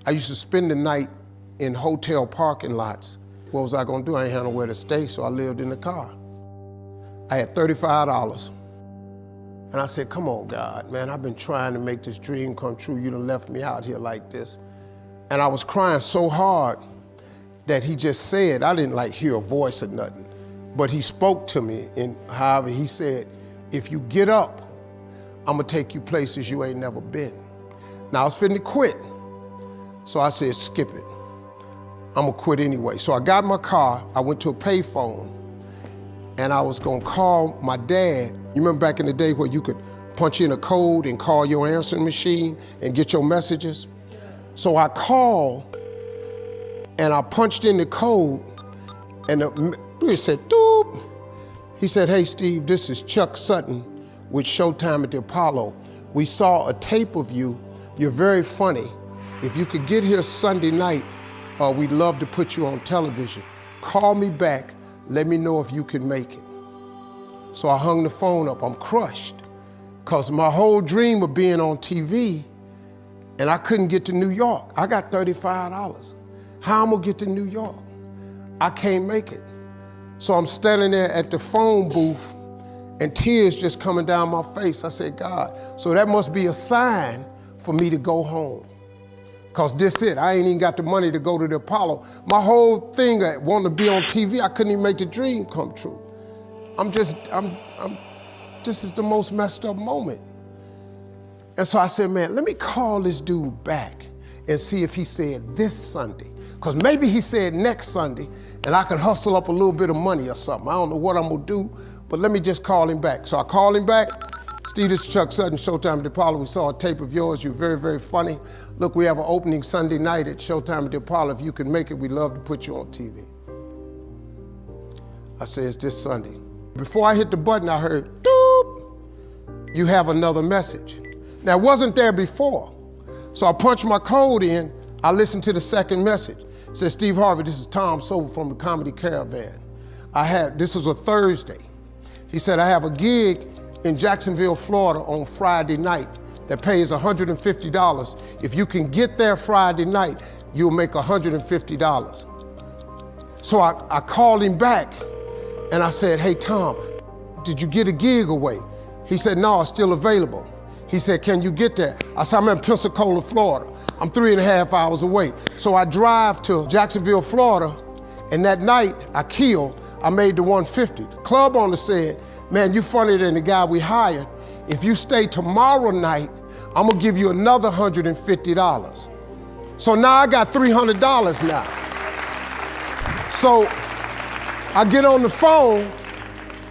I used to spend the night in hotel parking lots. What was I gonna do? I ain't had nowhere to stay, so I lived in the car. I had $35. And I said, come on, God, man, I've been trying to make this dream come true. You done left me out here like this. And I was crying so hard that he just said, I didn't like hear a voice or nothing, but he spoke to me in Harvey. He said, if you get up, I'm gonna take you places you ain't never been. Now I was finna quit. So I said, skip it. I'm gonna quit anyway. So I got in my car, I went to a payphone, and I was gonna call my dad. You remember back in the day where you could punch in a code and call your answering machine and get your messages? So I called and I punched in the code and it said, doop. He said, hey Steve, this is Chuck Sutton with Showtime at the Apollo. We saw a tape of you. You're very funny. If you could get here Sunday night, we'd love to put you on television. Call me back, let me know if you can make it. So I hung the phone up, I'm crushed. Cause my whole dream of being on TV, and I couldn't get to New York. I got $35. How I'm gonna get to New York? I can't make it. So I'm standing there at the phone booth and tears just coming down my face. I said, God, so that must be a sign for me to go home. Cause this it, I ain't even got the money to go to the Apollo. My whole thing, I wanted to be on TV, I couldn't even make the dream come true. This is the most messed up moment. And so I said, man, let me call this dude back and see if he said this Sunday. Cause maybe he said next Sunday and I can hustle up a little bit of money or something. I don't know what I'm gonna do, but let me just call him back. So I called him back. Steve, this is Chuck Sutton, Showtime at the Apollo. We saw a tape of yours. You're very, very funny. Look, we have an opening Sunday night at Showtime at the Apollo. If you can make it, we'd love to put you on TV. I said, it's this Sunday. Before I hit the button, I heard, doop, you have another message. Now, it wasn't there before. So I punched my code in, I listened to the second message. It said, Steve Harvey, this is Tom Sobel from the Comedy Caravan. This was a Thursday. He said, I have a gig in Jacksonville, Florida on Friday night that pays $150. If you can get there Friday night, you'll make $150. So I called him back and I said, hey Tom, did you get a gig away? He said, no, it's still available. He said, can you get there? I said, I'm in Pensacola, Florida. I'm 3.5 hours away. So I drive to Jacksonville, Florida, and that night I made the 150. The club owner said, man, you funnier than the guy we hired. If you stay tomorrow night, I'm gonna give you another $150. So now I got $300 now. So I get on the phone,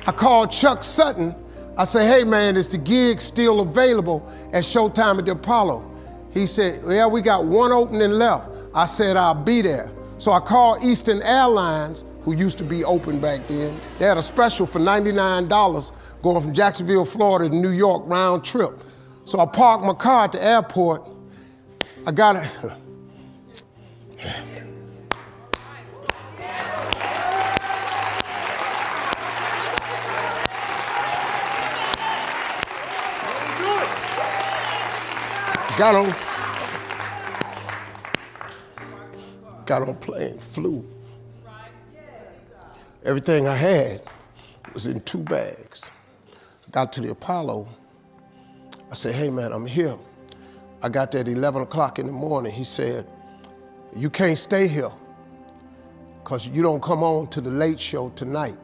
I call Chuck Sutton. I say, hey man, is the gig still available at Showtime at the Apollo? He said, yeah, we got one opening left. I said, I'll be there. So I called Eastern Airlines, who used to be open back then. They had a special for $99 going from Jacksonville, Florida to New York round trip. So I parked my car at the airport. I got it. Got on plane, flew. Everything I had was in 2 bags. Got to the Apollo. I said, hey man, I'm here. I got there at 11 o'clock in the morning. He said, you can't stay here because you don't come on to the late show tonight.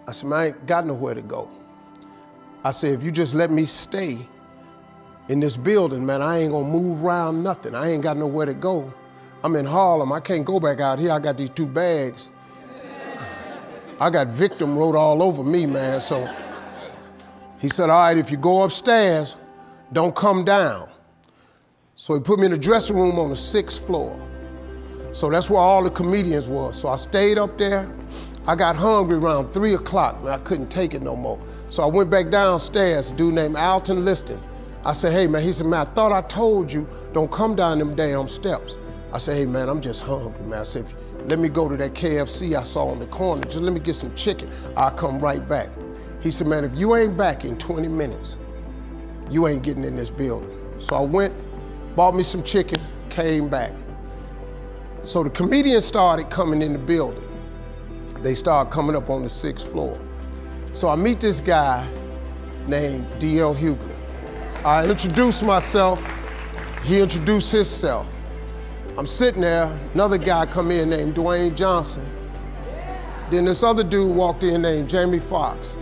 I said, man, I ain't got nowhere to go. I said, if you just let me stay in this building, man, I ain't gonna move around nothing. I ain't got nowhere to go. I'm in Harlem, I can't go back out here. I got these 2 bags. I got victim wrote all over me, man. So he said, all right, if you go upstairs, don't come down. So he put me in the dressing room on the 6th floor. So that's where all the comedians were. So I stayed up there. I got hungry around 3 o'clock, man. I couldn't take it no more. So I went back downstairs, a dude named Alton Liston. I said, hey man, he said, man, I thought I told you, don't come down them damn steps. I said, hey man, I'm just hungry, man. I said, let me go to that KFC I saw on the corner. Just let me get some chicken. I'll come right back. He said, man, if you ain't back in 20 minutes, you ain't getting in this building. So I went, bought me some chicken, came back. So the comedians started coming in the building. They started coming up on the 6th floor. So I meet this guy named D.L. Hughley. I introduce myself, he introduced himself. I'm sitting there, another guy come in named Dwayne Johnson. Then this other dude walked in named Jamie Foxx.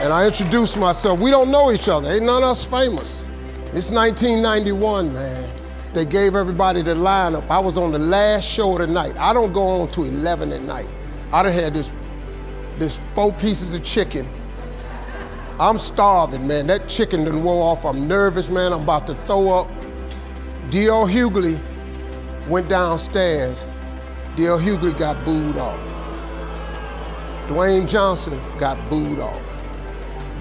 And I introduced myself. We don't know each other, ain't none of us famous. It's 1991, man. They gave everybody the lineup. I was on the last show of the night. I don't go on to 11 at night. I done had this 4 pieces of chicken. I'm starving, man. That chicken done wore off. I'm nervous, man. I'm about to throw up. D.L. Hughley went downstairs. D.L. Hughley got booed off. Dwayne Johnson got booed off.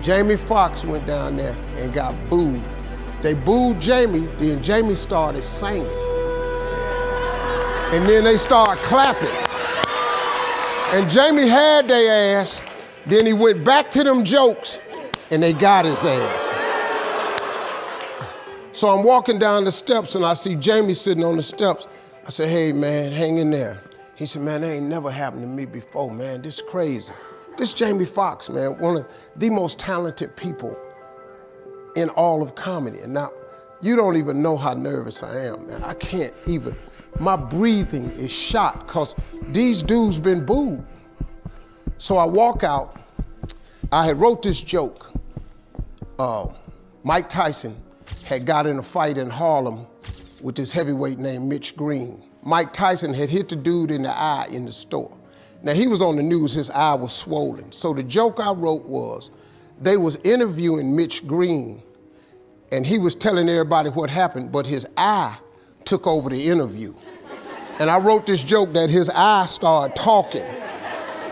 Jamie Foxx went down there and got booed. They booed Jamie, then Jamie started singing. And then they started clapping. And Jamie had their ass, then he went back to them jokes, and they got his ass. So I'm walking down the steps and I see Jamie sitting on the steps. I said, hey man, hang in there. He said, man, that ain't never happened to me before, man. This is crazy. This Jamie Foxx, man, one of the most talented people in all of comedy. And now, you don't even know how nervous I am, man. I can't even, my breathing is shot because these dudes been booed. So I walk out, I had wrote this joke. Mike Tyson had got in a fight in Harlem with this heavyweight named Mitch Green. Mike Tyson had hit the dude in the eye in the store. Now he was on the news, his eye was swollen. So the joke I wrote was, they was interviewing Mitch Green and he was telling everybody what happened, but his eye took over the interview. And I wrote this joke that his eye started talking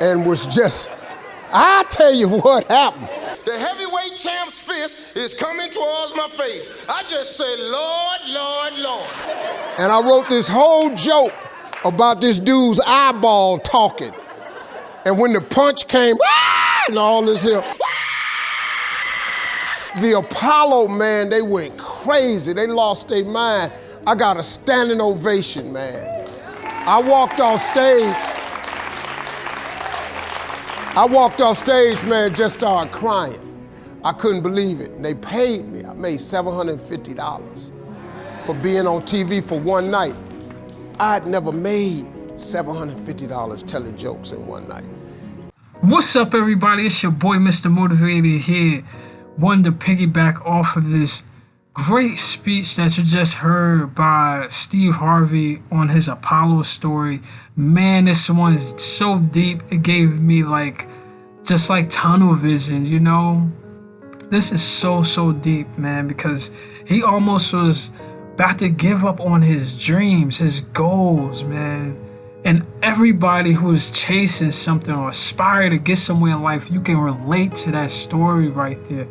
and was just, I tell you what happened. The heavyweight champ's fist is coming towards my face. I just said, Lord, Lord, Lord. And I wrote this whole joke about this dude's eyeball talking. And when the punch came, and all this here, the Apollo, man, they went crazy. They lost their mind. I got a standing ovation, man. I walked off stage, man, just started crying. I couldn't believe it. They paid me. I made $750 for being on TV for one night. I'd never made $750 telling jokes in one night. What's up, everybody? It's your boy, Mr. Motivated here. Wanted to piggyback off of this great speech that you just heard by Steve Harvey on his Apollo story. Man, this one is so deep. It gave me just like tunnel vision, you know? This is so deep, man, because he almost was about to give up on his dreams, his goals, man. And everybody who is chasing something or aspire to get somewhere in life, you can relate to that story right there.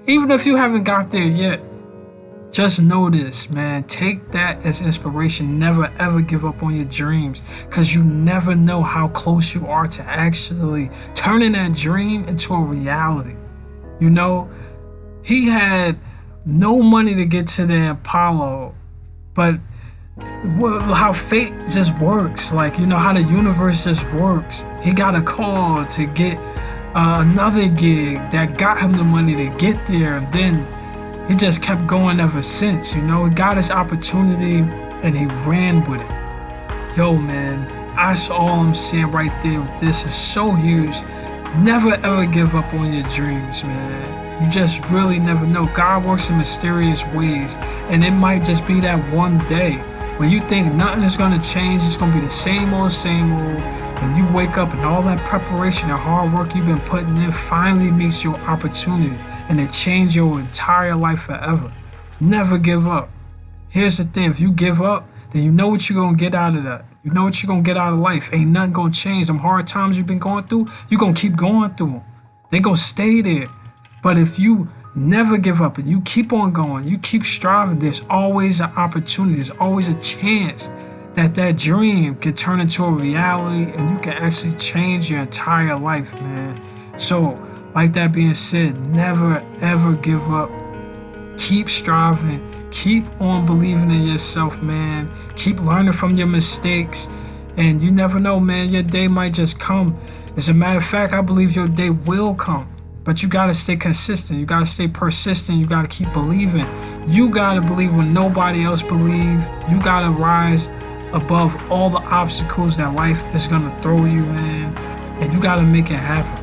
Even if you haven't got there yet, just know this, man. Take that as inspiration. Never, ever give up on your dreams, because you never know how close you are to actually turning that dream into a reality. You know, he had no money to get to the Apollo, but how fate just works, you know, how the universe just works. He got a call to get another gig that got him the money to get there, and then he just kept going ever since, you know. He got his opportunity and he ran with it. Yo, man, that's all I'm saying right there. This is so huge. Never ever give up on your dreams, man. You just really never know. God works in mysterious ways, and it might just be that one day when you think nothing is going to change, it's going to be the same old, and you wake up and all that preparation and hard work you've been putting in finally meets your opportunity, and it changes your entire life forever. Never give up. Here's the thing, if you give up, then you know what you're going to get out of that. You know what you're going to get out of life. Ain't nothing going to change. Them hard times you've been going through, you're going to keep going through them. They're going to stay there. But if you never give up and you keep on going, you keep striving, there's always an opportunity, there's always a chance that that dream can turn into a reality and you can actually change your entire life, man. So, like that being said, never ever give up. Keep striving, Keep on believing in yourself, man. Keep learning from your mistakes. And you never know, man, your day might just come. As a matter of fact, I believe your day will come. But you gotta stay consistent. You gotta stay persistent. You gotta keep believing. You gotta believe when nobody else believes. You gotta rise above all the obstacles that life is gonna throw you, man. And you gotta make it happen.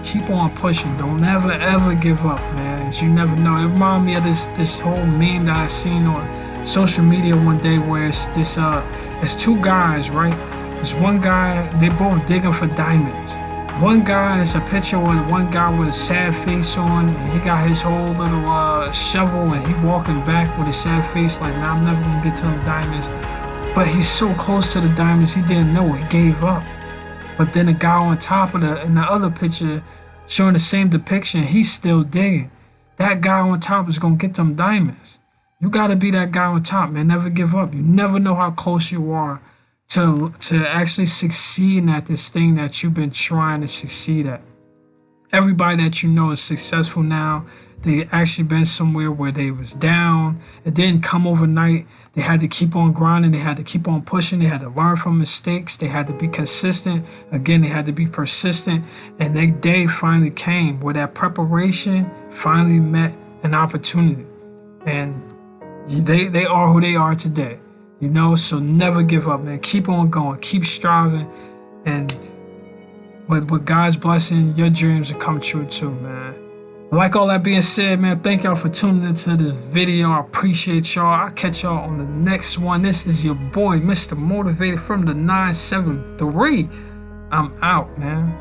Keep on pushing. Don't ever give up, man. You never know. It reminds me of this whole meme that I seen on social media one day where it's two guys, right? There's one guy, they both digging for diamonds. One guy, it's a picture with one guy with a sad face on, and he got his whole little shovel, and he walking back with a sad face like, nah, I'm never gonna get to them diamonds. But he's so close to the diamonds, he didn't know, he gave up. But then the guy on top of in the other picture, showing the same depiction, he's still digging. That guy on top is gonna get them diamonds. You gotta be that guy on top, man. Never give up. You never know how close you are to actually succeeding at this thing that you've been trying to succeed at. Everybody that you know is successful now. They actually been somewhere where they was down. It didn't come overnight. They had to keep on grinding. They had to keep on pushing. They had to learn from mistakes. They had to be consistent. Again, they had to be persistent. And their day finally came where that preparation finally met an opportunity. And they are who they are today. You know, so never give up, man. Keep on going. Keep striving. And with God's blessing, your dreams will come true too, man. Like all that being said, man, thank y'all for tuning into this video. I appreciate y'all. I'll catch y'all on the next one. This is your boy, Mr. Motivated from the 973. I'm out, man.